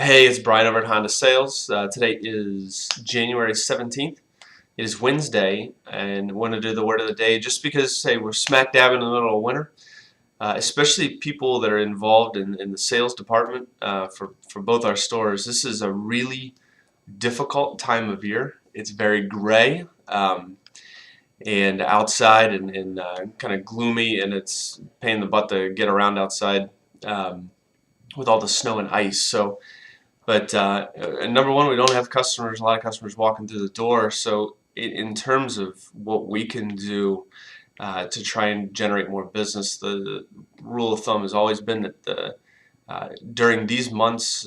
Hey, it's Brian over at Honda Sales. Today is January 17th. It is Wednesday, and I want to do the word of the day just because, say, we're smack dab in the middle of winter, especially people that are involved in the sales department for both our stores. This is a really difficult time of year. It's very gray and outside and kind of gloomy, and it's a pain in the butt to get around outside with all the snow and ice. But number one, we don't have a lot of customers walking through the door. So in terms of what we can do to try and generate more business, the rule of thumb has always been that during these months,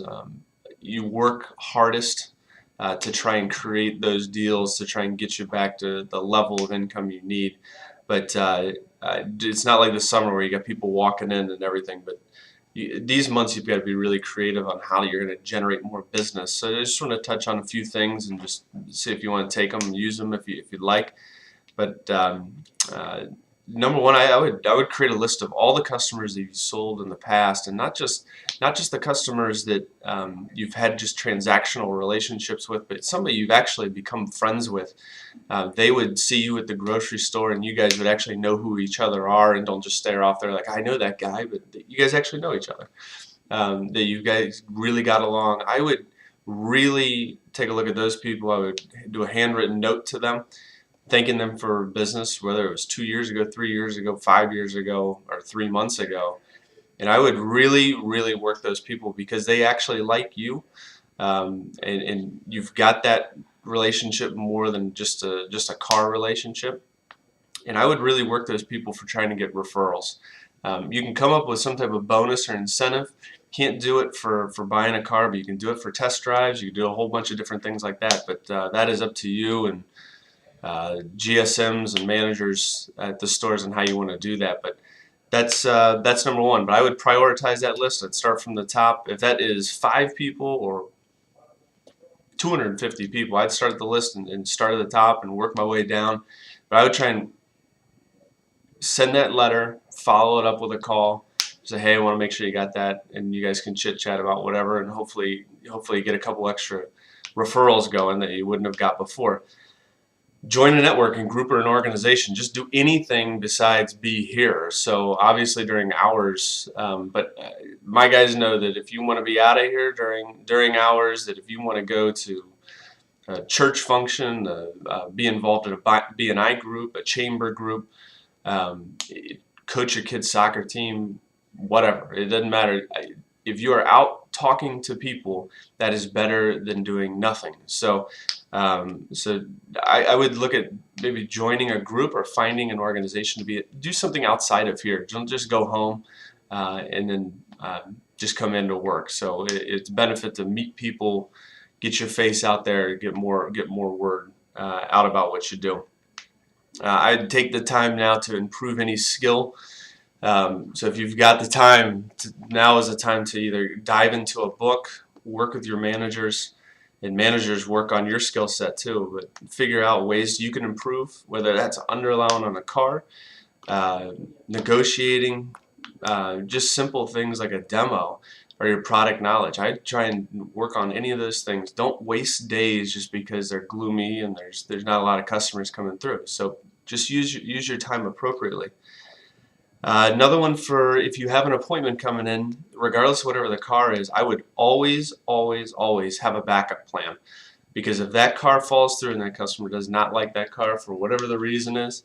you work hardest to try and create those deals to try and get you back to the level of income you need. But it's not like the summer where you got people walking in and everything. But these months you've got to be really creative on how you're going to generate more business. So I just want to touch on a few things and just see if you want to take them and use them if you'd like. But number one, I would create a list of all the customers that you've sold in the past, and not just the customers that you've had just transactional relationships with, but somebody you've actually become friends with. They would see you at the grocery store, and you guys would actually know who each other are, and don't just stare off there like, I know that guy, but you guys actually know each other. That you guys really got along. I would really take a look at those people. I would do a handwritten note to them, thanking them for business, whether it was 2 years ago, 3 years ago, 5 years ago, or 3 months ago. And I would really, really work those people because they actually like you, and you've got that relationship more than just a car relationship. And I would really work those people for trying to get referrals. You can come up with some type of bonus or incentive. Can't do it for buying a car, but you can do it for test drives. You can do a whole bunch of different things like that. But that is up to you and GSMs and managers at the stores and how you want to do that. But that's number one. But I would prioritize that list. I'd start from the top. If that is 5 people or 250 people, I'd start the list and start at the top and work my way down. But I would try and send that letter, follow it up with a call, say, hey, I want to make sure you got that, and you guys can chit chat about whatever, and hopefully get a couple extra referrals going that you wouldn't have got before. Join a network and group or an organization. Just do anything besides be here. So obviously during hours, but my guys know that if you want to be out of here during hours, that if you want to go to a church function, be involved in a BNI group, a chamber group, coach your kid's soccer team, whatever. It doesn't matter. If you are out talking to people, that is better than doing nothing. So I would look at maybe joining a group or finding an organization to do something outside of here. Don't just go home and then just come into work. So it's a benefit to meet people, get your face out there, get more word out about what you do. I'd take the time now to improve any skill. So if you've got the time, now is the time to either dive into a book, work with your managers, and managers work on your skill set too, but figure out ways you can improve, whether that's underloan on a car, negotiating, just simple things like a demo or your product knowledge. I try and work on any of those things. Don't waste days just because they're gloomy and there's not a lot of customers coming through. So just use your time appropriately. Another one for if you have an appointment coming in, regardless of whatever the car is, I would always, always, always have a backup plan. Because if that car falls through and that customer does not like that car for whatever the reason is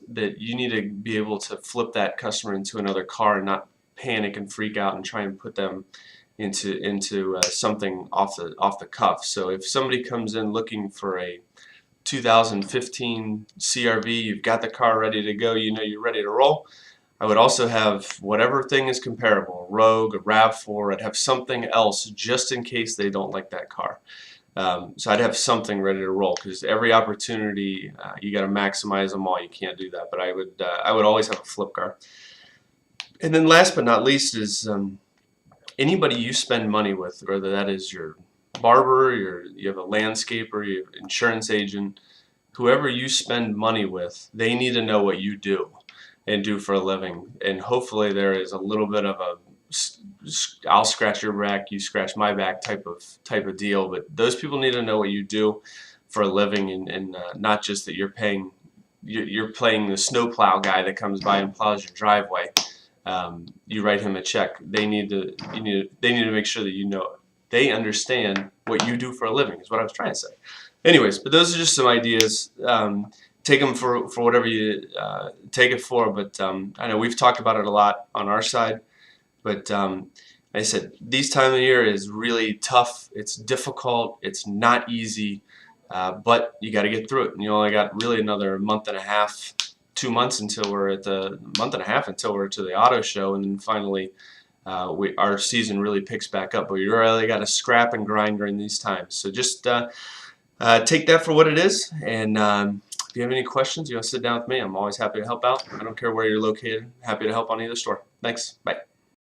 that you need to be able to flip that customer into another car and not panic and freak out and try and put them into something off the cuff. So if somebody comes in looking for a 2015 CRV, you've got the car ready to go, you know you're ready to roll. I would also have whatever thing is comparable, a Rogue, a RAV4, I'd have something else just in case they don't like that car. So I'd have something ready to roll because every opportunity, you got to maximize them all. You can't do that, but I would always have a flip car. And then last but not least is anybody you spend money with, whether that is your barber, you have a landscaper, you have an insurance agent, whoever you spend money with, they need to know what you do and do for a living. And hopefully there is a little bit of I'll scratch your back, you scratch my back type of deal. But those people need to know what you do for a living, and not just that you're playing the snowplow guy that comes by and plows your driveway. You write him a check. They need to make sure that they understand what you do for a living. Is what I was trying to say. Anyways, but those are just some ideas. Take them for whatever you take it for. But I know we've talked about it a lot on our side. But like I said, these time of year is really tough. It's difficult. It's not easy. But you got to get through it. And you only got really another month and a half, 2 months until we're at the month and a half until we're to the auto show, and then finally our season really picks back up. But you really got to scrap and grind during these times. So just take that for what it is. And if you have any questions, you want to sit down with me. I'm always happy to help out. I don't care where you're located. Happy to help on either store. Thanks. Bye.